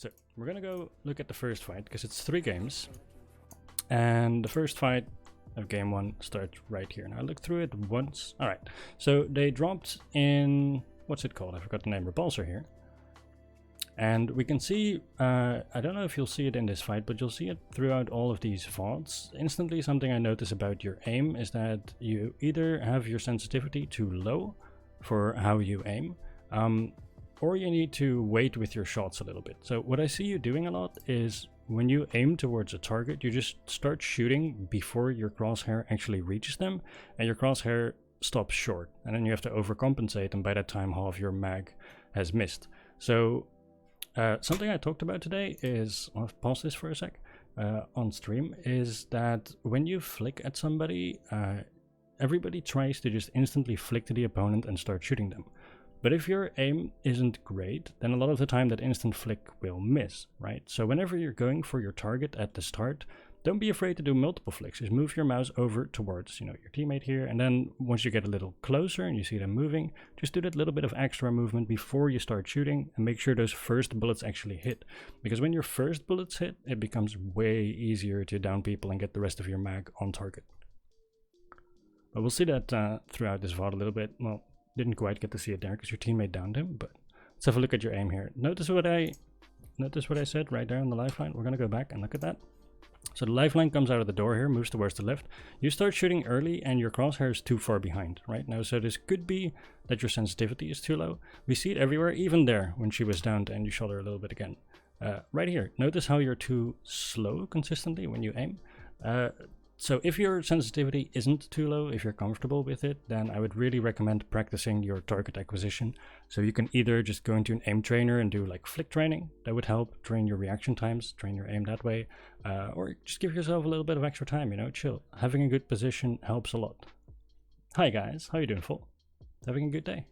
So we're gonna go look at the first fight because it's 3 games, and the first fight of game 1 starts right here. Now I looked through it once. All right, so they dropped in, what's it called? I forgot the name. Repulsor here, and we can see. I don't know if you'll see it in this fight, but you'll see it throughout all of these VODs. Instantly, something I notice about your aim is that you either have your sensitivity too low for how you aim, or you need to wait with your shots a little bit. So what I see you doing a lot is when you aim towards a target, you just start shooting before your crosshair actually reaches them, and your crosshair stops short, and then you have to overcompensate, and by that time half your mag has missed. So something I talked about today is, I'll pause this for a sec, on stream, is that when you flick at somebody, everybody tries to just instantly flick to the opponent and start shooting them. But if your aim isn't great, then a lot of the time that instant flick will miss, right? So whenever you're going for your target at the start, don't be afraid to do multiple flicks. Just move your mouse over towards, your teammate here, and then once you get a little closer and you see them moving, just do that little bit of extra movement before you start shooting, and make sure those first bullets actually hit. Because when your first bullets hit, it becomes way easier to down people and get the rest of your mag on target. But we'll see that throughout this VOD a little bit. Well, didn't quite get to see it there because your teammate downed him, but let's have a look at your aim here. Notice what I said right there on the lifeline. We're gonna go back and look at that. So the lifeline comes out of the door here, moves towards the left. You start shooting early and your crosshair is too far behind, right? Now, so this could be that your sensitivity is too low. We see it everywhere, even there when she was downed and you shot her a little bit again. Right here, notice how you're too slow consistently when you aim. So if your sensitivity isn't too low, if you're comfortable with it, then I would really recommend practicing your target acquisition. So you can either just go into an aim trainer and do like flick training. That would help train your reaction times, train your aim that way. Or just give yourself a little bit of extra time, chill. Having a good position helps a lot. Hi guys, how you doing, Full? Having a good day?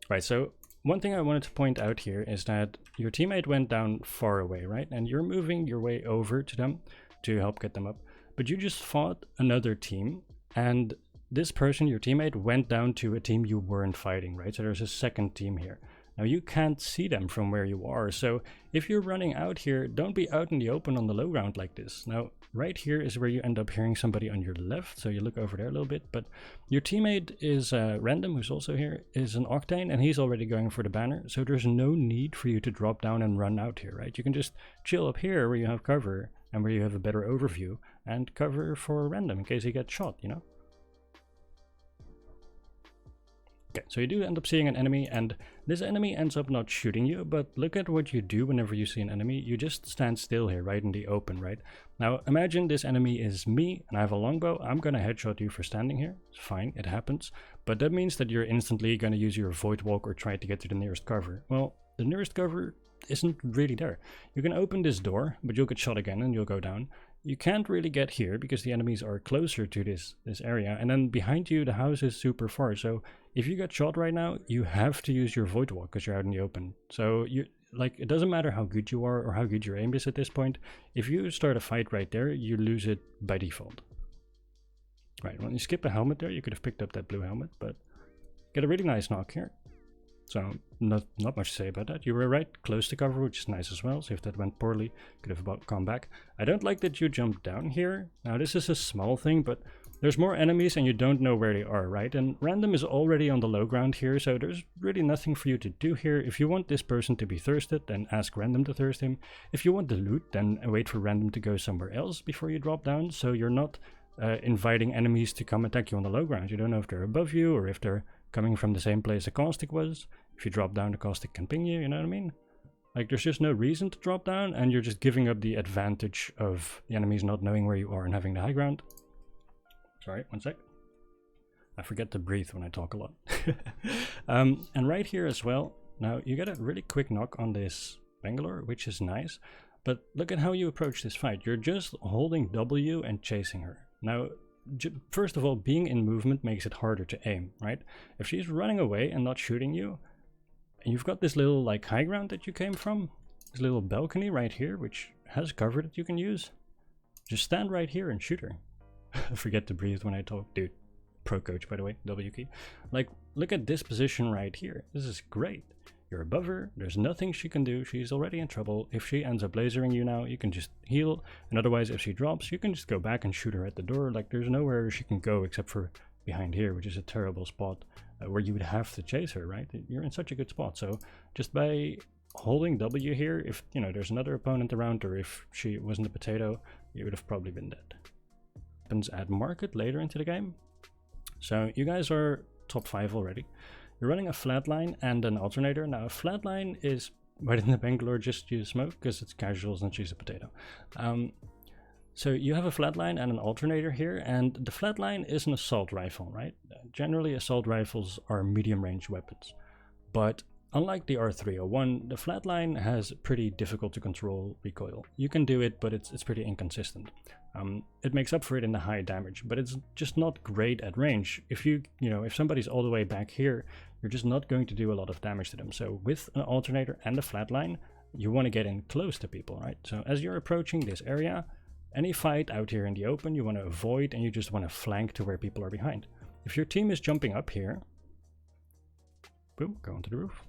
Right, so one thing I wanted to point out here is that your teammate went down far away, right? And you're moving your way over to them to help get them up, but you just fought another team, and this person, your teammate, went down to a team you weren't fighting, right? So there's a second team here. Now you can't see them from where you are, so if you're running out here, don't be out in the open on the low ground like this. Now right here is where you end up hearing somebody on your left, so you look over there a little bit, but your teammate is Random, who's also here, is an Octane, and he's already going for the banner, so there's no need for you to drop down and run out here, right? You can just chill up here where you have cover and where you have a better overview, and cover for Random in case he gets shot, Okay, so you do end up seeing an enemy, and this enemy ends up not shooting you, but look at what you do whenever you see an enemy. You just stand still here, right in the open, right? Now imagine this enemy is me, and I have a longbow. I'm gonna headshot you for standing here. It's fine, it happens. But that means that you're instantly gonna use your void walk or try to get to the nearest cover. Well, the nearest cover isn't really there. You can open this door, but you'll get shot again and you'll go down. You can't really get here because the enemies are closer to this area, and then behind you the house is super far. So if you get shot right now, you have to use your void walk because you're out in the open. So it doesn't matter how good you are or how good your aim is at this point. If you start a fight right there, you lose it by default. Right, when you skip a helmet there, you could have picked up that blue helmet, but get a really nice knock here. So not much to say about that. You were right close to cover, which is nice as well. So if that went poorly, could have come back. I don't like that you jumped down here. Now this is a small thing, but there's more enemies and you don't know where they are, right? And Random is already on the low ground here, so there's really nothing for you to do here. If you want this person to be thirsted, then ask Random to thirst him. If you want the loot, then wait for Random to go somewhere else before you drop down, so you're not inviting enemies to come attack you on the low ground. You don't know if they're above you or if they're coming from the same place the caustic was. If you drop down, the caustic can ping you, you know what I mean? Like, there's just no reason to drop down, and you're just giving up the advantage of the enemies not knowing where you are and having the high ground. Sorry, one sec. I forget to breathe when I talk a lot. And right here as well, now you get a really quick knock on this Bangalore, which is nice, but look at how you approach this fight. You're just holding W and chasing her. Now, first of all, being in movement makes it harder to aim, right? If she's running away and not shooting you, and you've got this little like high ground that you came from, this little balcony right here, which has cover that you can use, just stand right here and shoot her. I forget to breathe when I talk, dude. Pro coach, by the way, W key. Like, look at this position right here. This is great. You're above her, there's nothing she can do, she's already in trouble. If she ends up lasering you now, you can just heal, and otherwise if she drops, you can just go back and shoot her at the door. Like, there's nowhere she can go except for behind here, which is a terrible spot where you would have to chase her, right? You're in such a good spot, so just by holding W here, if, you know, there's another opponent around, or if she wasn't a potato, you would have probably been dead. Happens at market later into the game. So you guys are top 5 already. You're running a flatline and an alternator. Now a flatline is, right in the Bangalore, just use smoke because it's casuals and she's a potato. So you have a flatline and an alternator here, and the flatline is an assault rifle, right? Generally assault rifles are medium range weapons, but unlike the R301, the flatline has pretty difficult to control recoil. You can do it, but it's pretty inconsistent. It makes up for it in the high damage, but it's just not great at range. If if somebody's all the way back here, you're just not going to do a lot of damage to them. So with an alternator and a flatline, you want to get in close to people, right? So as you're approaching this area, any fight out here in the open, you want to avoid, and you just want to flank to where people are behind. If your team is jumping up here, boom, go onto the roof.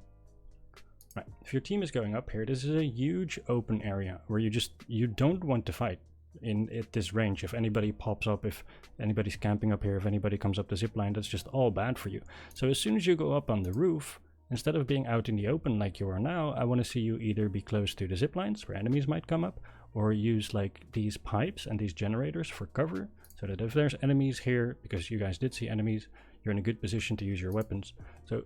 Right, if your team is going up here, this is a huge open area where you don't want to fight at this range. If anybody pops up, if anybody's camping up here, if anybody comes up the zip line, that's just all bad for you. So as soon as you go up on the roof, instead of being out in the open like you are now, I want to see you either be close to the zip lines where enemies might come up, or use like these pipes and these generators for cover, so that if there's enemies here, because you guys did see enemies, you're in a good position to use your weapons. So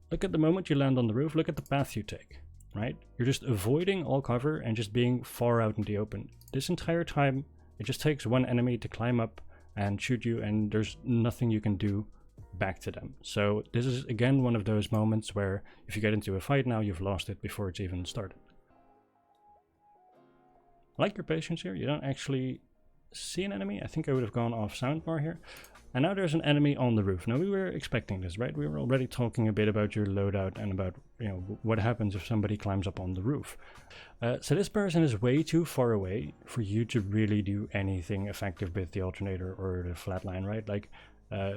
look at the moment you land on the roof, look at the path you take, right? You're just avoiding all cover and just being far out in the open. This entire time, it just takes one enemy to climb up and shoot you, and there's nothing you can do back to them. So this is again one of those moments where if you get into a fight now, you've lost it before it's even started. I like your patience here. You don't actually see an enemy. I think I would have gone off soundbar here. And now there's an enemy on the roof. Now we were expecting this, right? We were already talking a bit about your loadout and about, what happens if somebody climbs up on the roof. So this person is way too far away for you to really do anything effective with the alternator or the flatline, right? Like,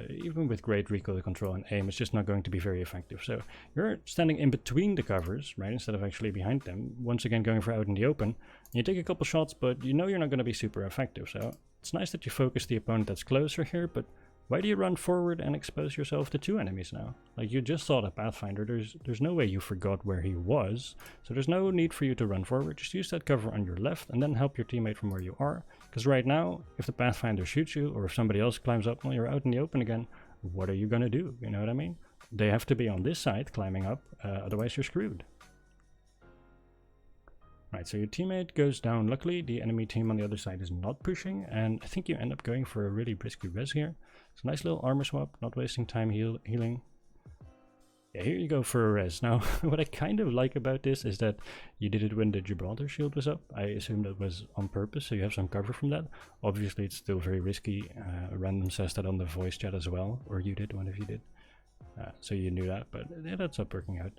even with great recoil control and aim, it's just not going to be very effective. So you're standing in between the covers, right, instead of actually behind them. Once again, going for out in the open. You take a couple shots, but you know you're not going to be super effective. So it's nice that you focus the opponent that's closer here, but why do you run forward and expose yourself to 2 enemies now? Like, you just saw the Pathfinder. There's no way you forgot where he was. So there's no need for you to run forward. Just use that cover on your left and then help your teammate from where you are. Because right now, if the Pathfinder shoots you, or if somebody else climbs up while you're out in the open again, what are you gonna do? You know what I mean? They have to be on this side climbing up, otherwise you're screwed. Right, so your teammate goes down. Luckily, the enemy team on the other side is not pushing, and I think you end up going for a really risky res here. It's a nice little armor swap, not wasting time healing. Yeah, here you go for a res. Now, what I kind of like about this is that you did it when the Gibraltar shield was up. I assume that was on purpose, so you have some cover from that. Obviously, it's still very risky. Random says that on the voice chat as well, or you did, one of you did. So you knew that, but yeah, that's not working out.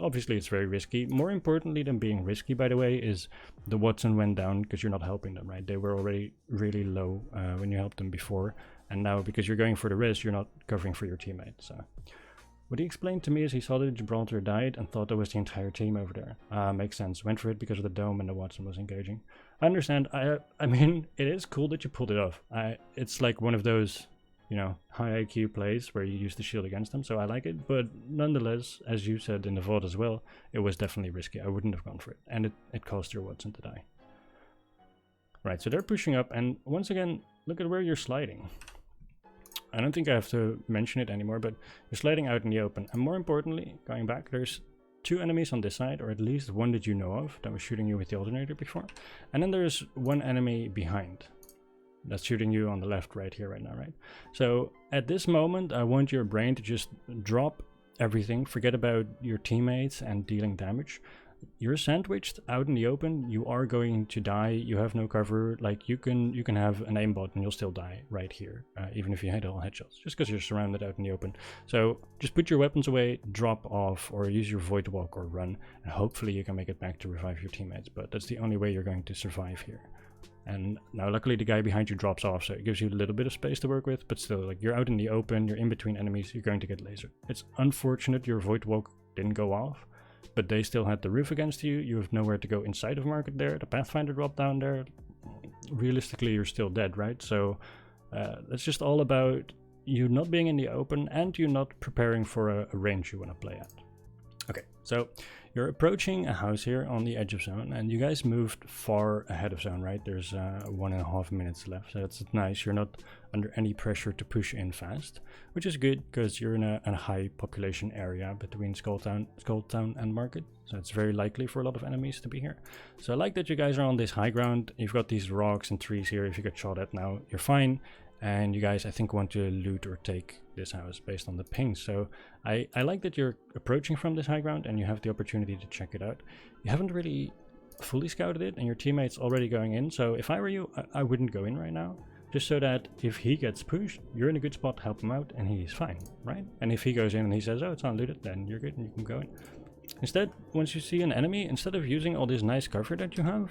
Obviously, it's very risky. More importantly than being risky, by the way, is the Watson went down because you're not helping them, right? They were already really low when you helped them before, and now because you're going for the res, you're not covering for your teammate. So what he explained to me is he saw that Gibraltar died and thought that was the entire team over there. Makes sense. Went for it because of the dome and the Watson was engaging. I understand. I mean, it is cool that you pulled it off. It's like one of those, high IQ plays where you use the shield against them, so I like it. But nonetheless, as you said in the VOD as well, it was definitely risky. I wouldn't have gone for it, and it cost your Watson to die. Right, so they're pushing up, and once again, look at where you're sliding. I don't think I have to mention it anymore, but you're sliding out in the open. And more importantly, going back, there's 2 enemies on this side, or at least one that you know of, that was shooting you with the alternator before. And then there's 1 enemy behind that's shooting you on the left right here right now, right? So at this moment, I want your brain to just drop everything, forget about your teammates and dealing damage. You're sandwiched out in the open, you are going to die, you have no cover. Like, you can have an aimbot and you'll still die right here, even if you hit all headshots, just because you're surrounded out in the open. So just put your weapons away, drop off, or use your void walk or run, and hopefully you can make it back to revive your teammates. But that's the only way you're going to survive here. And now luckily the guy behind you drops off, so it gives you a little bit of space to work with, but still, like, you're out in the open, you're in between enemies, you're going to get lasered. It's unfortunate your void walk didn't go off, but they still had the roof against you. You have nowhere to go inside of market there. The Pathfinder dropped down there. Realistically, you're still dead, right? So that's just all about you not being in the open and you not preparing for a range you want to play at. Okay, so you're approaching a house here on the edge of zone, and you guys moved far ahead of zone, right? There's 1.5 minutes left, so that's nice. You're not under any pressure to push in fast, which is good because you're in a high population area between Skulltown and Market, so it's very likely for a lot of enemies to be here. So I like that you guys are on this high ground. You've got these rocks and trees here. If you get shot at now, you're fine. And you guys, I think, want to loot or take this house based on the ping. So I like that you're approaching from this high ground and you have the opportunity to check it out. You haven't really fully scouted it and your teammate's already going in. So if I were you, I wouldn't go in right now. Just so that if he gets pushed, you're in a good spot to help him out and he's fine, right? And if he goes in and he says, oh, it's unlooted, then you're good and you can go in. Instead, once you see an enemy, instead of using all this nice cover that you have,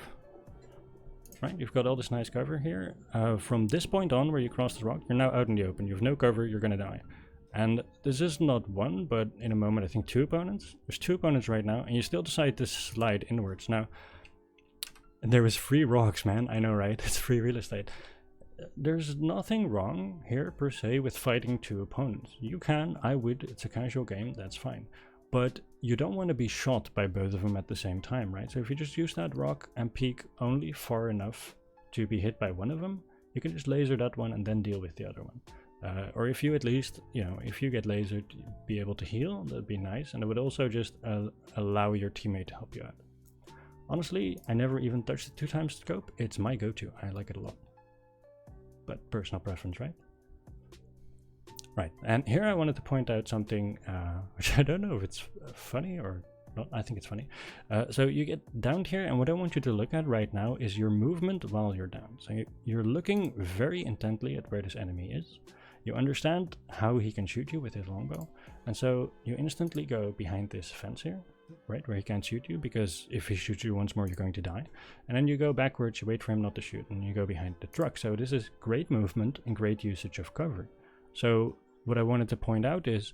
right, you've got all this nice cover here. From this point on where you cross the rock, you're now out in the open. You have no cover, you're gonna die. And this is not one, but in a moment I think 2 opponents. There's 2 opponents right now, and you still decide to slide inwards. Now, there is free rocks, man. I know, right? It's free real estate. There's nothing wrong here per se with fighting 2 opponents. You can, I would, it's a casual game, that's fine. But you don't want to be shot by both of them at the same time, right? So if you just use that rock and peek only far enough to be hit by one of them, you can just laser that one and then deal with the other one. Or if you at least, you know, if you get lasered, be able to heal, that'd be nice. And it would also just allow your teammate to help you out. Honestly, I never even touched the 2 times scope. It's my go-to. I like it a lot. But personal preference, right? Right, and here I wanted to point out something which I don't know if it's funny or not. I think it's funny. So you get down here, and what I want you to look at right now is your movement while you're down. So you're looking very intently at where this enemy is. You understand how he can shoot you with his longbow, and so you instantly go behind this fence here, right, where he can't shoot you, because if he shoots you once more, you're going to die. And then you go backwards, you wait for him not to shoot, and you go behind the truck. So this is great movement and great usage of cover. So what I wanted to point out is,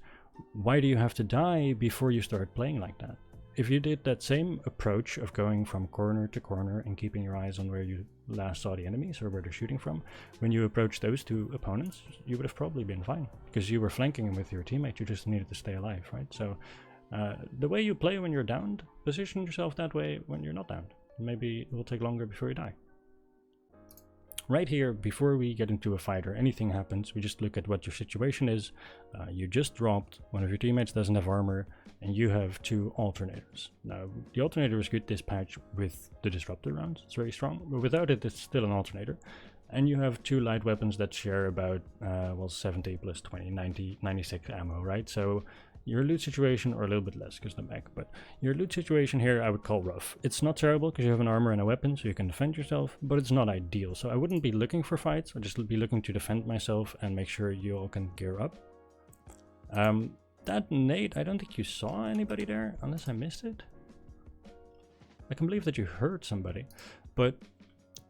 why do you have to die before you start playing like that? If you did that same approach of going from corner to corner and keeping your eyes on where you last saw the enemies or where they're shooting from, when you approach those 2 opponents, you would have probably been fine because you were flanking them with your teammate. You just needed to stay alive, right? So the way you play when you're downed, position yourself that way when you're not downed. Maybe it will take longer before you die. Right here, before we get into a fight or anything happens, we just look at what your situation is. You just dropped, one of your teammates doesn't have armor, and you have 2 alternators. Now, the alternator is good this patch with the disruptor rounds, it's very strong, but without it, it's still an alternator. And you have 2 light weapons that share about, well, 70 plus 20, 90, 96 ammo, right? So your loot situation, or a little bit less because the mech, but your loot situation here I would call rough. It's not terrible because you have an armor and a weapon, so you can defend yourself, but it's not ideal. So I wouldn't be looking for fights, I'd just be looking to defend myself and make sure you all can gear up. That nade, I don't think you saw anybody there, unless I missed it. I can believe that you heard somebody, but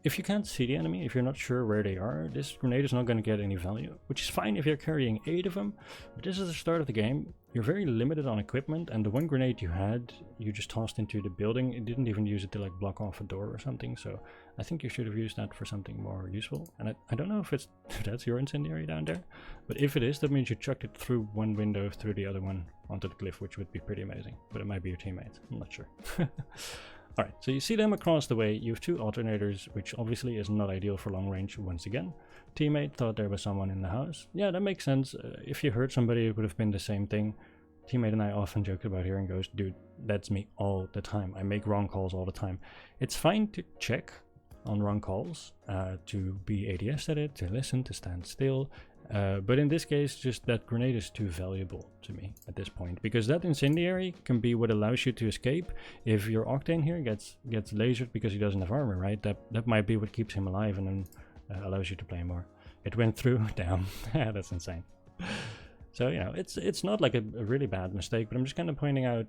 if you can't see the enemy, if you're not sure where they are, this grenade is not going to get any value, which is fine if you're carrying 8 of them, but this is the start of the game. You're very limited on equipment, and the 1 grenade you had, you just tossed into the building. It didn't even use it to like block off a door or something, so I think you should have used that for something more useful. And I don't know if that's your incendiary down there, but if it is, that means you chucked it through one window, through the other one, onto the cliff, which would be pretty amazing, but it might be your teammate, I'm not sure. Alright, so you see them across the way. You have 2 alternators, which obviously is not ideal for long range once again. Teammate thought there was someone in the house. Yeah, that makes sense. If you heard somebody, it would have been the same thing. Teammate and I often joke about hearing ghosts. Dude, that's me all the time. I make wrong calls all the time. It's fine to check on wrong calls, to be ADS at it, to listen, to stand still. But in this case, just that grenade is too valuable to me at this point, because that incendiary can be what allows you to escape. If your Octane here gets lasered because he doesn't have armor, right? That might be what keeps him alive and then allows you to play more. It went through, damn, that's insane. So, you know, it's not like a really bad mistake, but I'm just kind of pointing out,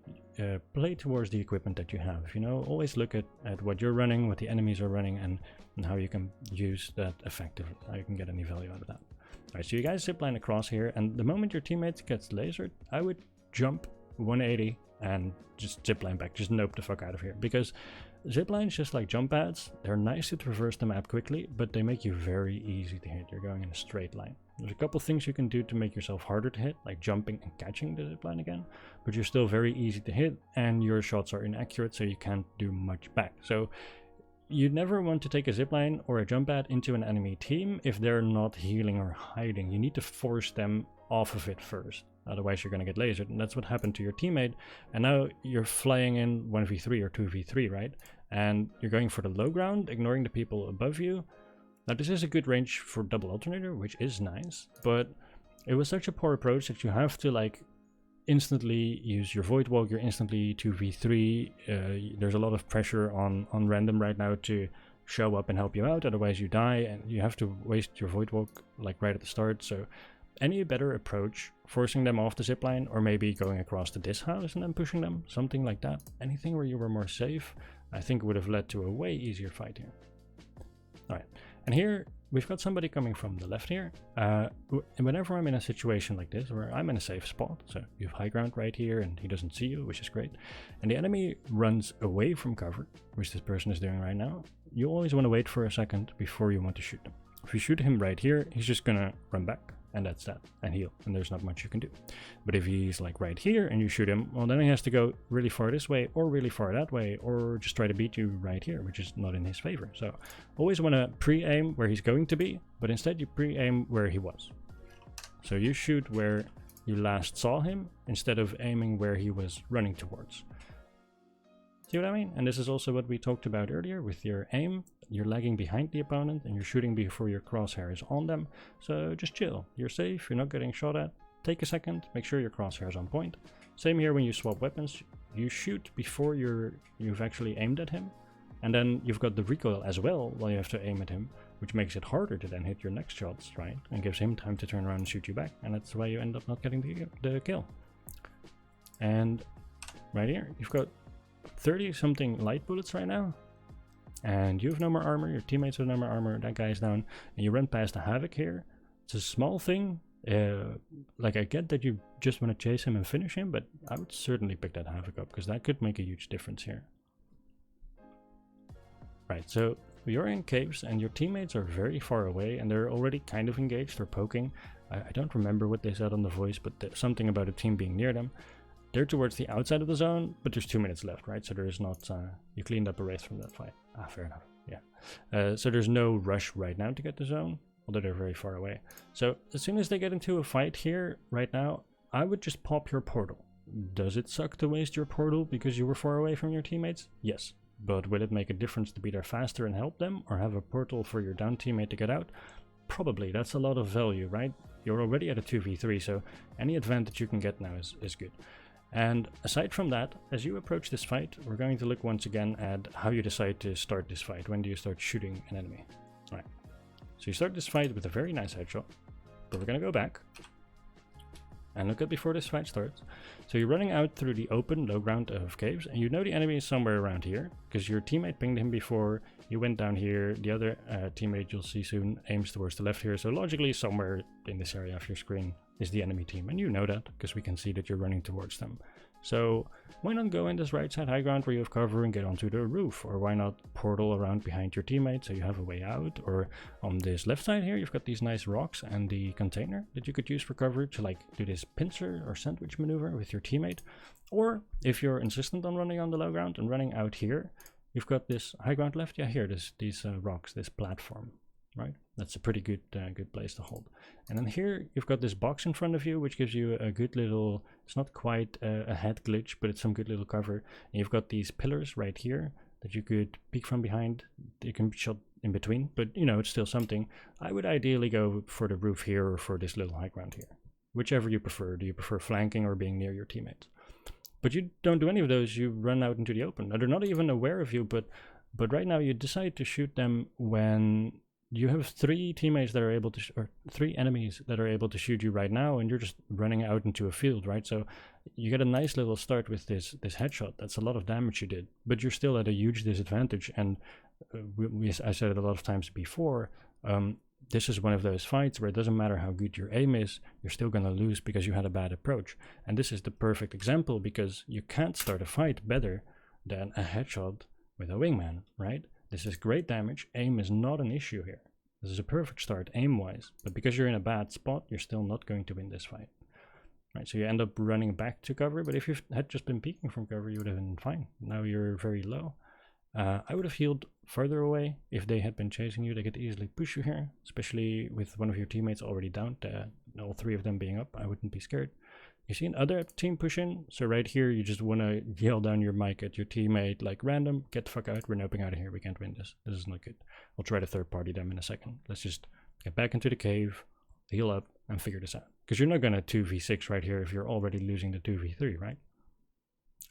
play towards the equipment that you have, you know, always look at what you're running, what the enemies are running, and how you can use that effectively, how you can get any value out of that. Alright, so you guys zipline across here, and the moment your teammate gets lasered, I would jump 180 and just zipline back, just nope the fuck out of here. Because ziplines, just like jump pads, they're nice to traverse the map quickly, but they make you very easy to hit. You're going in a straight line. There's a couple things you can do to make yourself harder to hit, like jumping and catching the zipline again, but you're still very easy to hit, and your shots are inaccurate, so you can't do much back. So you never want to take a zipline or a jump pad into an enemy team if they're not healing or hiding. You need to force them off of it first. Otherwise, you're going to get lasered, and that's what happened to your teammate. And now you're flying in 1v3 or 2v3, right? And you're going for the low ground, ignoring the people above you. Now, this is a good range for double alternator, which is nice, but it was such a poor approach that you have to, like, instantly use your void walk. You're instantly 2v3. There's a lot of pressure on random right now to show up and help you out, otherwise you die, and you have to waste your void walk, like, right at the start. So any better approach, forcing them off the zipline, or maybe going across to this house and then pushing them, something like that. Anything where you were more safe, I think would have led to a way easier fight here. Alright, and here we've got somebody coming from the left here. Whenever I'm in a situation like this, where I'm in a safe spot, so you have high ground right here and he doesn't see you, which is great, and the enemy runs away from cover, which this person is doing right now, you always want to wait for a second before you want to shoot them. If you shoot him right here, he's just gonna run back, and that's that, and heal, and there's not much you can do. But if he's like right here and you shoot him, well, then he has to go really far this way or really far that way, or just try to beat you right here, which is not in his favor. So always want to pre-aim where he's going to be, but instead you pre-aim where he was. So you shoot where you last saw him instead of aiming where he was running towards. See what I mean? And this is also what we talked about earlier with your aim. You're lagging behind the opponent and you're shooting before your crosshair is on them. So just chill. You're safe, you're not getting shot at. Take a second, make sure your crosshair is on point. Same here when you swap weapons. You shoot before you've actually aimed at him. And then you've got the recoil as well while you have to aim at him, which makes it harder to then hit your next shots, right? And gives him time to turn around and shoot you back. And that's why you end up not getting the kill. And right here, you've got 30 something light bullets right now, and you have no more armor, your teammates have no more armor, that guy's down, and you run past the Havoc here. It's a small thing, like I get that you just want to chase him and finish him, but I would certainly pick that Havoc up, because that could make a huge difference here. Right, so you're in caves and your teammates are very far away and they're already kind of engaged or poking. I don't remember what they said on the voice, but there's something about a team being near them. They're towards the outside of the zone, but there's 2 minutes left, right? So there's not, you cleaned up a wraith from that fight. Ah, fair enough, yeah. So there's no rush right now to get the zone, although they're very far away. So as soon as they get into a fight here, right now, I would just pop your portal. Does it suck to waste your portal because you were far away from your teammates? Yes. But will it make a difference to be there faster and help them, or have a portal for your down teammate to get out? Probably. That's a lot of value, right? You're already at a 2v3, so any advantage you can get now is good. And aside from that, as you approach this fight, we're going to look once again at how you decide to start this fight. When do you start shooting an enemy? All right. So you start this fight with a very nice headshot, but we're going to go back and look at before this fight starts. So you're running out through the open low ground of caves, and you know the enemy is somewhere around here because your teammate pinged him before. You went down here. The other teammate you'll see soon aims towards the left here. So logically, somewhere in this area of your screen is the enemy team, and you know that because we can see that you're running towards them. So why not go in this right side high ground where you have cover and get onto the roof? Or why not portal around behind your teammate so you have a way out? Or on this left side here, you've got these nice rocks and the container that you could use for cover to like do this pincer or sandwich maneuver with your teammate. Or if you're insistent on running on the low ground and running out here, you've got this high ground left. Yeah, here, these rocks, this platform, right? That's a pretty good place to hold. And then here you've got this box in front of you, which gives you a good little, it's not quite a head glitch, but it's some good little cover. And you've got these pillars right here that you could peek from behind. You can be shot in between, but you know, it's still something. I would ideally go for the roof here or for this little high ground here. Whichever you prefer. Do you prefer flanking or being near your teammates? But you don't do any of those, you run out into the open. Now, they're not even aware of you, but right now you decide to shoot them when you have 3 teammates that are able to, or 3 enemies that are able to shoot you right now, and you're just running out into a field, right? So you get a nice little start with this headshot. That's a lot of damage you did, but you're still at a huge disadvantage. And I said it a lot of times before, this is one of those fights where it doesn't matter how good your aim is, you're still going to lose because you had a bad approach. And this is the perfect example, because you can't start a fight better than a headshot with a wingman, right? This is great damage. Aim is not an issue here. This is a perfect start aim-wise, but because you're in a bad spot, you're still not going to win this fight. Right, so you end up running back to cover, but if you had just been peeking from cover, you would have been fine. Now you're very low. I would have healed further away. If they had been chasing you, they could easily push you here, especially with one of your teammates already down, all three of them being up. I wouldn't be scared. You see another team push in, so right here you just want to yell down your mic at your teammate like, random, get the fuck out, we're noping out of here, we can't win this. This is not good. I'll try to third party them in a second. Let's just get back into the cave, heal up, and figure this out. Because you're not going to 2v6 right here if you're already losing the 2v3, right?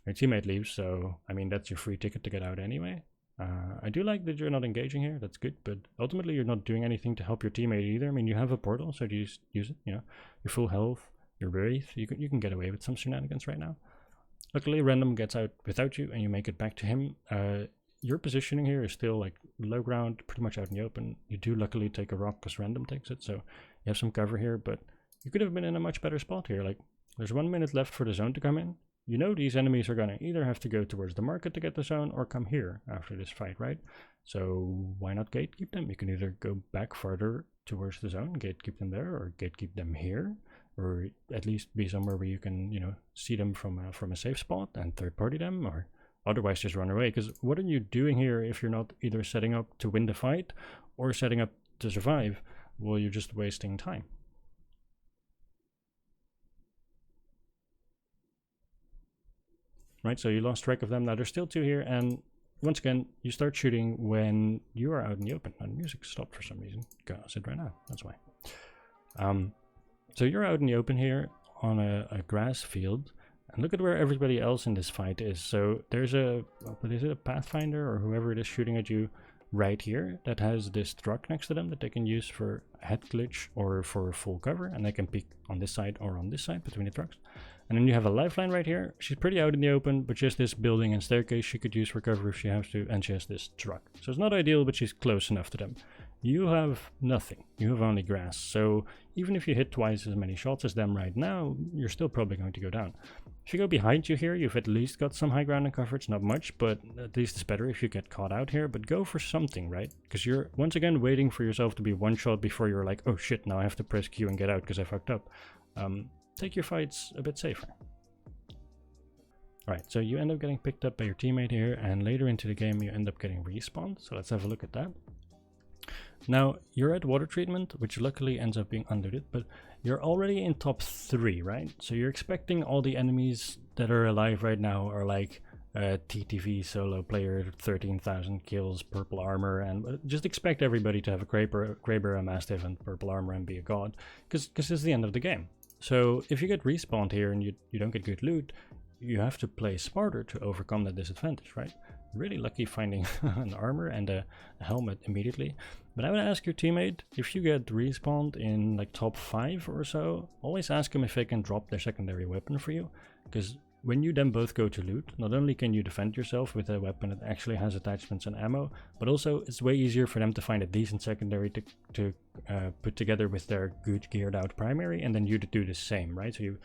Your teammate leaves, so I mean that's your free ticket to get out anyway. I do like that you're not engaging here, that's good, but ultimately you're not doing anything to help your teammate either. I mean, you have a portal, so just use it, you know, your full health, your wraith, you can get away with some shenanigans right now. Luckily, random gets out without you and you make it back to him. Your positioning here is still like low ground, pretty much out in the open. You do luckily take a rock because random takes it, so you have some cover here, but you could have been in a much better spot here. Like, there's 1 minute left for the zone to come in. You know these enemies are going to either have to go towards the market to get the zone or come here after this fight, right? So why not gatekeep them? You can either go back further towards the zone, gatekeep them there, or gatekeep them here, or at least be somewhere where you can, you know, see them from a safe spot and third party them, or otherwise just run away. Because what are you doing here if you're not either setting up to win the fight or setting up to survive? Well, you're just wasting time. Right, so you lost track of them. Now there's still two here, and once again, you start shooting when you are out in the open. Now the music stopped for some reason. Goes it right now, that's why. So you're out in the open here on a grass field, and look at where everybody else in this fight is. So there's what is it, a Pathfinder or whoever it is shooting at you right here that has this truck next to them that they can use for head glitch or for full cover, and they can peek on this side or on this side between the trucks. And then you have a lifeline right here. She's pretty out in the open, but just this building and staircase she could use for cover if she has to, and she has this truck. So it's not ideal, but she's close enough to them. You have nothing. You have only grass. So even if you hit twice as many shots as them right now, you're still probably going to go down. If you go behind you here, you've at least got some high ground and coverage. Not much, but at least it's better if you get caught out here. But go for something, right? Because you're, once again, waiting for yourself to be one shot before you're like, oh shit, now I have to press Q and get out because I fucked up. Take your fights a bit safer. Alright, so you end up getting picked up by your teammate here, and later into the game you end up getting respawned. So let's have a look at that. Now, you're at water treatment, which luckily ends up being unlooted, but you're already in top 3, right? So you're expecting all the enemies that are alive right now are like TTV solo player, 13,000 kills, purple armor, and just expect everybody to have a Kraber, a Mastiff, and purple armor and be a god, because it's the end of the game. So if you get respawned here and you don't get good loot, you have to play smarter to overcome that disadvantage, right? Really lucky finding an armor and a helmet immediately. But I would ask your teammate, if you get respawned in like top 5 or so, always ask them if they can drop their secondary weapon for you. Because when you then both go to loot, not only can you defend yourself with a weapon that actually has attachments and ammo, but also it's way easier for them to find a decent secondary to put together with their good geared out primary, and then you to do the same, right? So you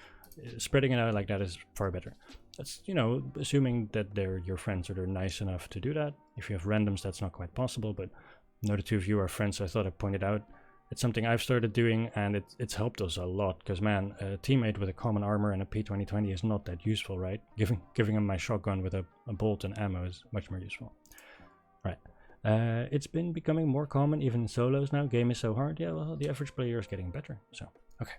spreading it out like that is far better. That's, you know, assuming that they're your friends or they're nice enough to do that. If you have randoms, that's not quite possible, but I know the two of you are friends, so I thought I'd point it out. It's something I've started doing, and it's helped us a lot, because man, a teammate with a common armor and a P2020 is not that useful, right? Giving him my shotgun with a bolt and ammo is much more useful. Right. It's been becoming more common even in solos now. Game is so hard. Yeah, well, the average player is getting better, so okay.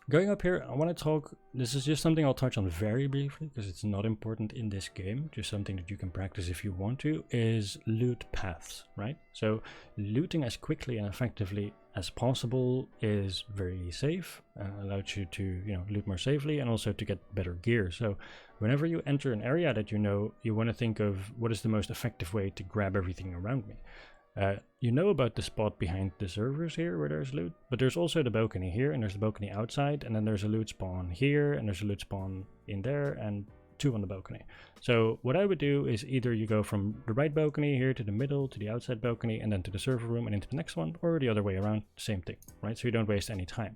Going up here, I want to talk, this is just something I'll touch on very briefly because it's not important in this game, just something that you can practice if you want to, is loot paths, right? So looting as quickly and effectively as possible is very safe, allows you to, you know, loot more safely and also to get better gear. So whenever you enter an area that you know, you want to think of what is the most effective way to grab everything around me. You know about the spot behind the servers here where there's loot, but there's also the balcony here, and there's the balcony outside, and then there's a loot spawn here, and there's a loot spawn in there, and 2 on the balcony. So what I would do is either you go from the right balcony here to the middle, to the outside balcony, and then to the server room and into the next one, or the other way around, same thing, right? So you don't waste any time.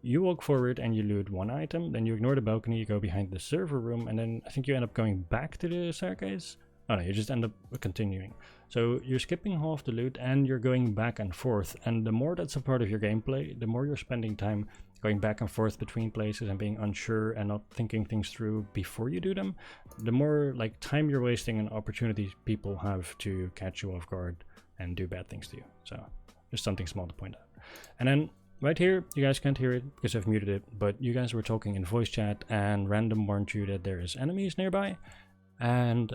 You walk forward and you loot 1 item, then you ignore the balcony, you go behind the server room, and then I think you end up going back to the staircase. Oh no, you just end up continuing. So you're skipping half the loot and you're going back and forth, and the more that's a part of your gameplay, the more you're spending time going back and forth between places and being unsure and not thinking things through before you do them, the more like time you're wasting and opportunities people have to catch you off guard and do bad things to you. So just something small to point out. And then right here, you guys can't hear it because I've muted it, but you guys were talking in voice chat and random warned you that there is enemies nearby, and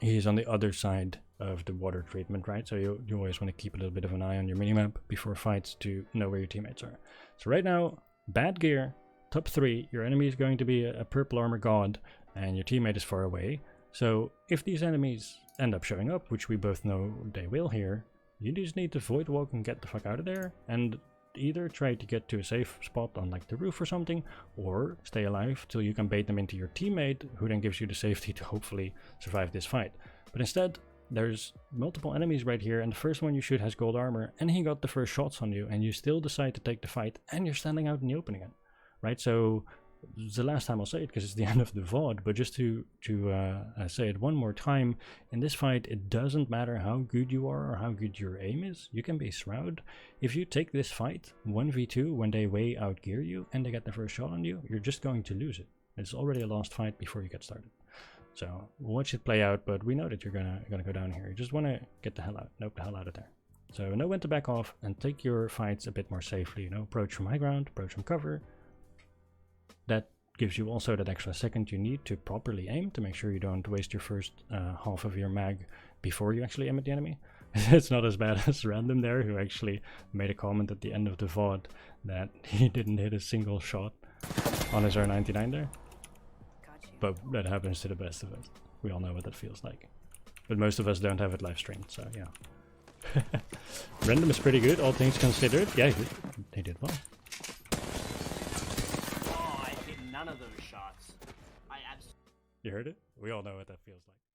he's on the other side of the water treatment, right? So you always want to keep a little bit of an eye on your minimap before fights to know where your teammates are. So right now, bad gear, top 3, your enemy is going to be a purple armor god and your teammate is far away. So if these enemies end up showing up, which we both know they will here, you just need to void walk and get the fuck out of there, and either try to get to a safe spot on like the roof or something, or stay alive till you can bait them into your teammate, who then gives you the safety to hopefully survive this fight. But instead, there's multiple enemies right here, and the first one you shoot has gold armor, and he got the first shots on you, and you still decide to take the fight, and you're standing out in the open again, right? So it's the last time I'll say it because it's the end of the VOD, but just to say it one more time, in this fight it doesn't matter how good you are or how good your aim is, you can be Shroud. If you take this fight 1v2 when they way outgear you and they get the first shot on you, you're just going to lose it. It's already a lost fight before you get started. So we'll watch it play out, but we know that you're gonna go down here. You just want to get the hell out, nope the hell out of there. So know when to back off and take your fights a bit more safely, you know, approach from high ground, approach from cover. That gives you also that extra second you need to properly aim, to make sure you don't waste your first half of your mag before you actually aim at the enemy. It's not as bad as Random there, who actually made a comment at the end of the VOD that he didn't hit a single shot on his R99 there. But that happens to the best of us. We all know what that feels like. But most of us don't have it live streamed, so yeah. Random is pretty good, all things considered. Yeah, he did well. Oh, I hit none of those shots. You heard it? We all know what that feels like.